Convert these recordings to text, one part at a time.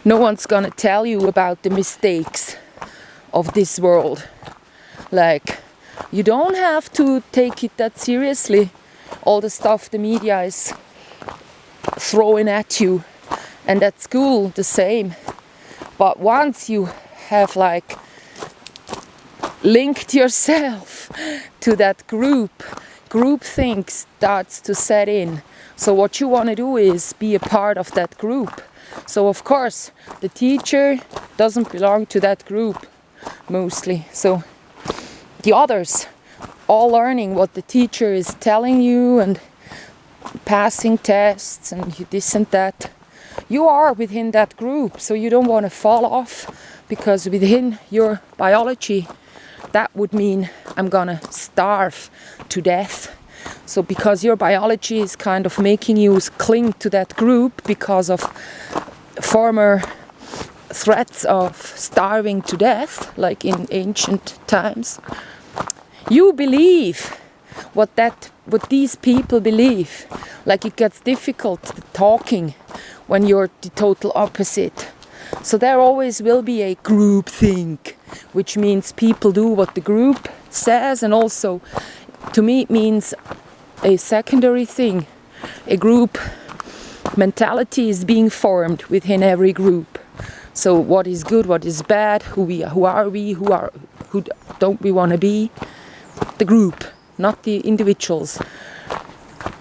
No one's gonna tell you about the mistakes of this world. Like, you don't have to take it that seriously, all the stuff the media is throwing at you. And at school, the same. But once you have like linked yourself to that groupthink starts to set in. So what you want to do is be a part of that group. So of course, the teacher doesn't belong to that group, mostly. So the others, all learning what the teacher is telling you and passing tests and this and that. You are within that group, so you don't want to fall off, because within your biology, that would mean I'm gonna starve to death. So because your biology is kind of making you cling to that group because of former threats of starving to death, like in ancient times, you believe what these people believe. Like, it gets difficult talking when you're the total opposite. So there always will be a group think, which means people do what the group says, and also to me it means a secondary thing. A group mentality is being formed within every group. So what is good, what is bad, who don't we want to be? The group, not the individuals.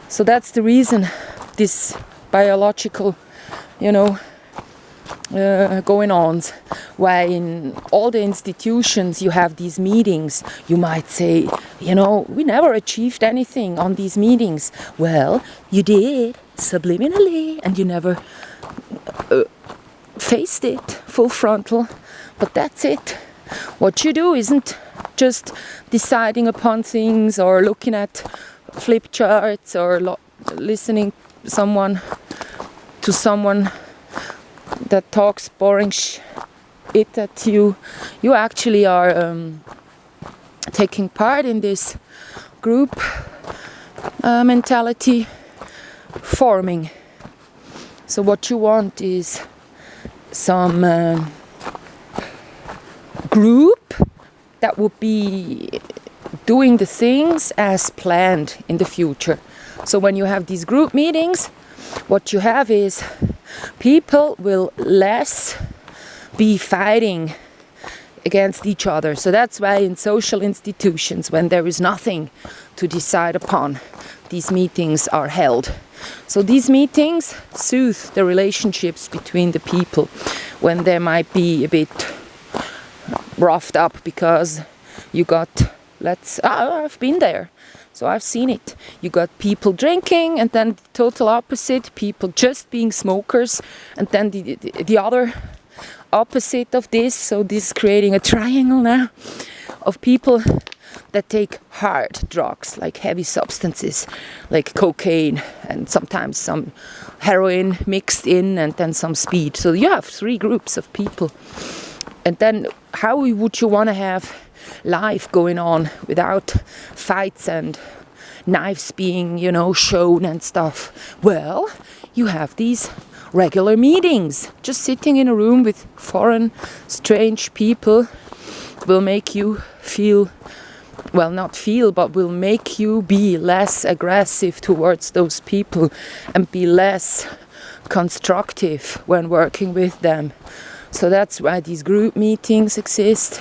So that's the reason this biological, going on, why in all the institutions you have these meetings. You might say, we never achieved anything on these meetings. Well, you did, subliminally, and you never faced it full frontal, but that's it. What you do isn't just deciding upon things or looking at flip charts or listening to someone that talks boring it at you. You actually are taking part in this group mentality forming. So what you want is some group that would be doing the things as planned in the future. So when you have these group meetings, what you have is people will less be fighting against each other. So that's why in social institutions, when there is nothing to decide upon, these meetings are held. So these meetings soothe the relationships between the people when they might be a bit roughed up because you got, I've been there, so I've seen it. You got people drinking, and then the total opposite, people just being smokers, and then the other opposite of this. So this is creating a triangle now of people that take hard drugs, like heavy substances, like cocaine, and sometimes some heroin mixed in, and then some speed. So you have three groups of people. And then how would you want to have life going on without fights and knives being, shown and stuff? Well, you have these regular meetings. Just sitting in a room with foreign, strange people will make you will make you be less aggressive towards those people and be less constructive when working with them. So that's why these group meetings exist.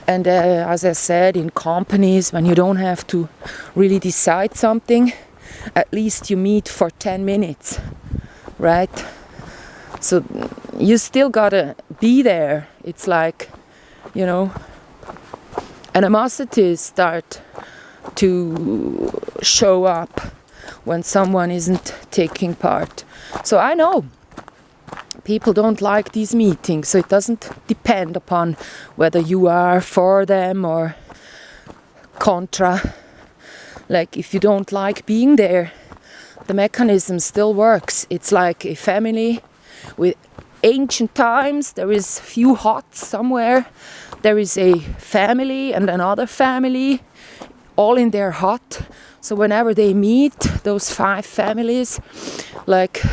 And as I said, in companies, when you don't have to really decide something, at least you meet for 10 minutes, right? So you still gotta be there. It's like, animosities start to show up when someone isn't taking part. So I know people don't like these meetings, so it doesn't depend upon whether you are for them or contra. Like, if you don't like being there, the mechanism still works. It's like a family with ancient times. There is few huts somewhere. There is a family and another family, all in their hut. So whenever they meet, those 5 families, like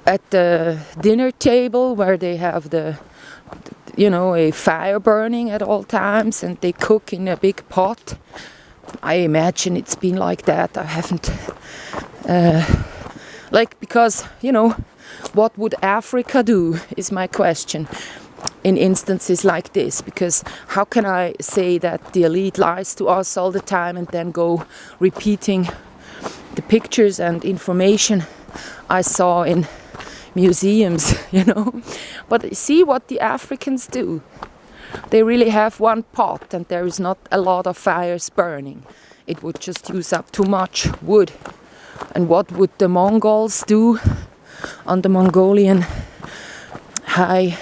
at the dinner table where they have a fire burning at all times and they cook in a big pot. I imagine it's been like that. I haven't because what would Africa do is my question in instances like this, because how can I say that the elite lies to us all the time and then go repeating the pictures and information I saw in museums, But see what the Africans do. They really have one pot and there is not a lot of fires burning. It would just use up too much wood. And what would the Mongols do on the Mongolian high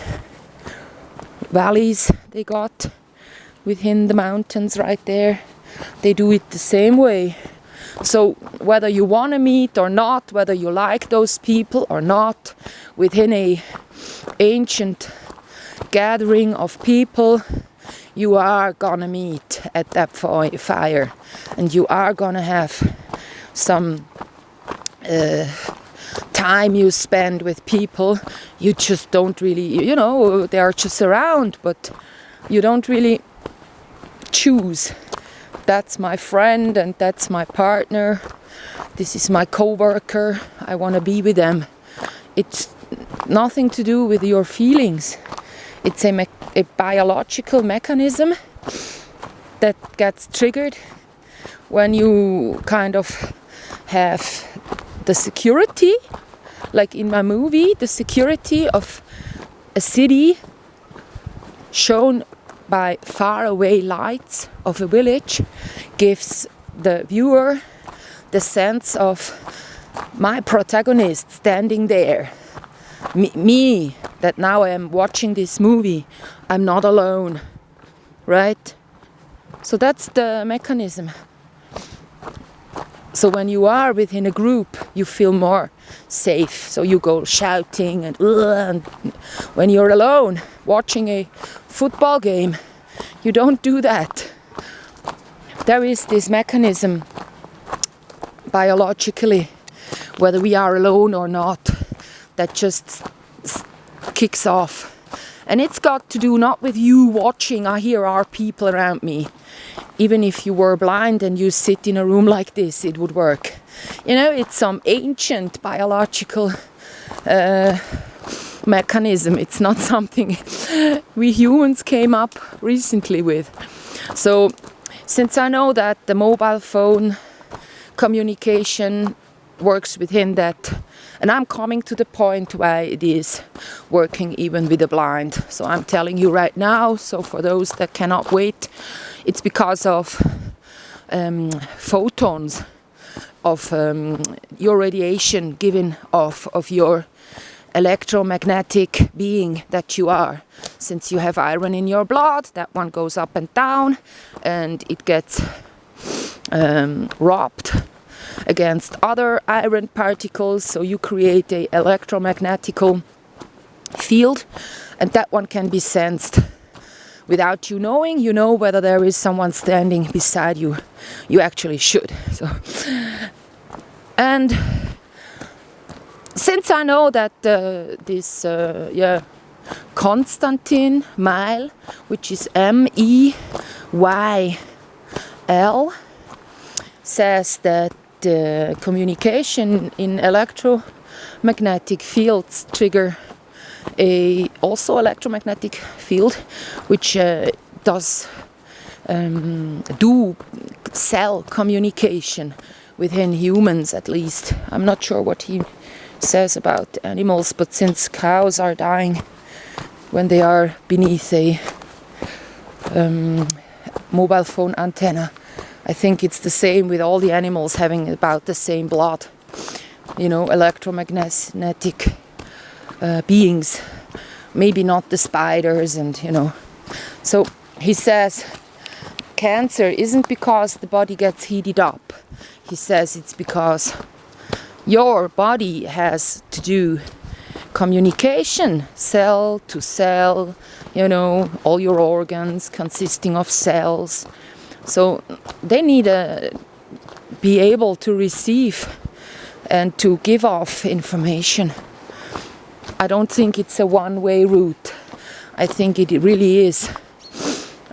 valleys they got within the mountains right there? They do it the same way. So whether you want to meet or not, whether you like those people or not, within a ancient gathering of people, you are gonna meet at that fire, and you are gonna have some time you spend with people. You just don't really, they are just around, but you don't really choose. That's my friend and that's my partner. This is my co-worker. I want to be with them. It's nothing to do with your feelings. It's a biological mechanism that gets triggered when you kind of have the security, like in my movie, the security of a city shown by faraway lights of a village gives the viewer the sense of my protagonist standing there. Me, that now I am watching this movie, I'm not alone, right? So that's the mechanism. So when you are within a group, you feel more safe. So you go shouting and when you're alone watching a football game, you don't do that. There is this mechanism biologically, whether we are alone or not, that just kicks off. And it's got to do not with you watching, here are people around me. Even if you were blind and you sit in a room like this, it would work. It's some ancient biological mechanism. It's not something we humans came up recently with. So since I know that the mobile phone communication works within that, and I'm coming to the point why it is working even with the blind. So I'm telling you right now, so for those that cannot wait, it's because of photons of your radiation given off of your electromagnetic being that you are. Since you have iron in your blood, that one goes up and down and it gets rubbed against other iron particles, so you create a electromagnetical field, and that one can be sensed without you knowing. You know whether there is someone standing beside you. You actually should. So, and since I know that this Konstantin Meil, which is MEYL, says that communication in electromagnetic fields trigger also electromagnetic field, which does do cell communication within humans at least. I'm not sure what he says about animals, but since cows are dying when they are beneath a mobile phone antenna, I think it's the same with all the animals having about the same blood, electromagnetic beings, maybe not the spiders and So he says cancer isn't because the body gets heated up. He says it's because your body has to do communication, cell to cell, all your organs consisting of cells. So they need to be able to receive and to give off information. I don't think it's a one-way route. I think it really is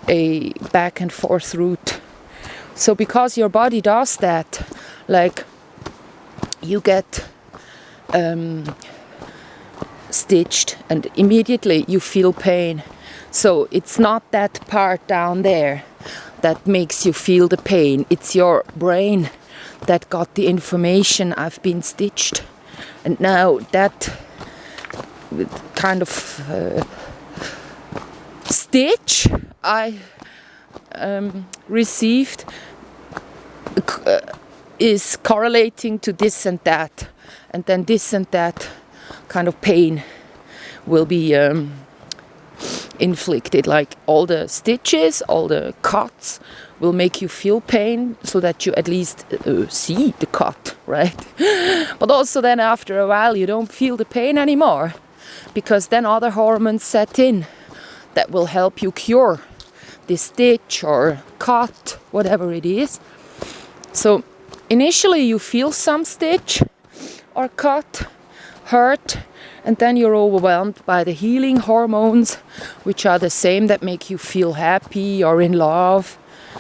a back and forth route. So because your body does that, like you get stitched and immediately you feel pain. So it's not that part down there that makes you feel the pain. It's your brain that got the information, I've been stitched. And now that kind of stitch I received is correlating to this and that. And then this and that kind of pain will be inflicted. Like all the stitches, all the cuts will make you feel pain so that you at least see the cut, right? But also then after a while you don't feel the pain anymore, because then other hormones set in that will help you cure this stitch or cut, whatever it is. So initially you feel some stitch or cut, hurt, and then you're overwhelmed by the healing hormones, which are the same that make you feel happy or in love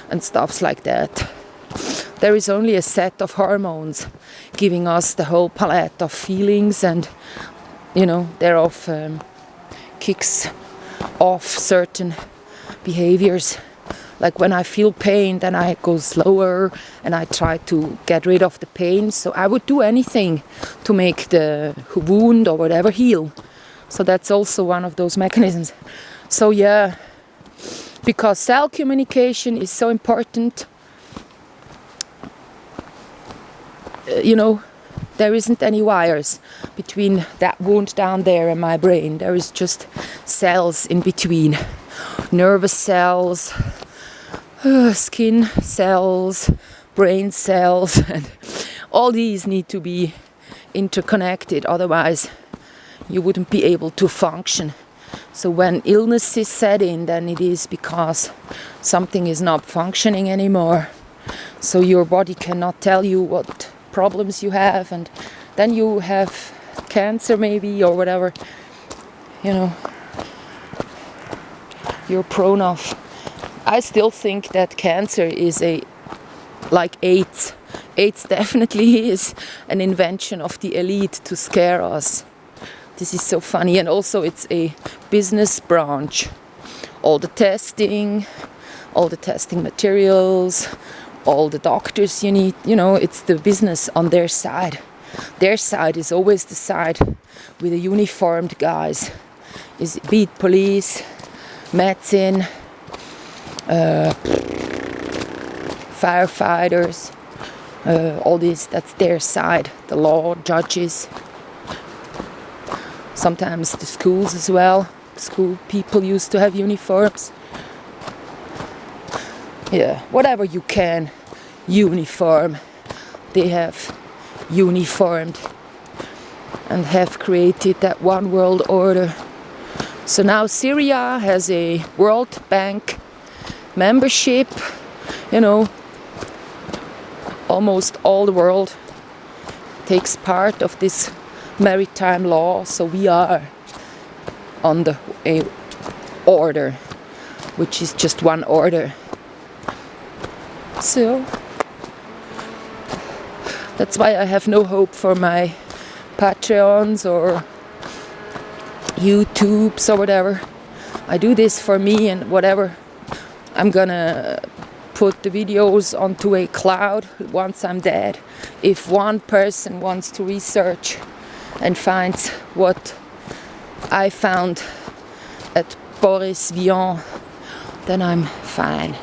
and stuffs like that. There is only a set of hormones giving us the whole palette of feelings, and thereof kicks off certain behaviors. Like when I feel pain, then I go slower and I try to get rid of the pain. So I would do anything to make the wound or whatever heal. So that's also one of those mechanisms. So yeah, because cell communication is so important, there isn't any wires between that wound down there and my brain. There is just cells in between. Nervous cells, skin cells, brain cells, and all these need to be interconnected, otherwise you wouldn't be able to function. So when illnesses set in, then it is because something is not functioning anymore. So your body cannot tell you what problems you have, and then you have cancer maybe or whatever, you're prone of. I still think that cancer is like AIDS. AIDS definitely is an invention of the elite to scare us. This is so funny. And also it's a business branch. All the testing materials, all the doctors you need, it's the business on their side. Their side is always the side with the uniformed guys. Be it police, medicine, firefighters, all this, that's their side. The law, judges, sometimes the schools as well. School people used to have uniforms. Yeah, whatever you can uniform, they have uniformed and have created that one world order. So now Syria has a World Bank membership, almost all the world takes part of this maritime law, so we are on a order, which is just one order. So that's why I have no hope for my Patreons or YouTubes or whatever. I do this for me, and whatever, I'm gonna put the videos onto a cloud once I'm dead. If one person wants to research and finds what I found at Boris Vian, then I'm fine.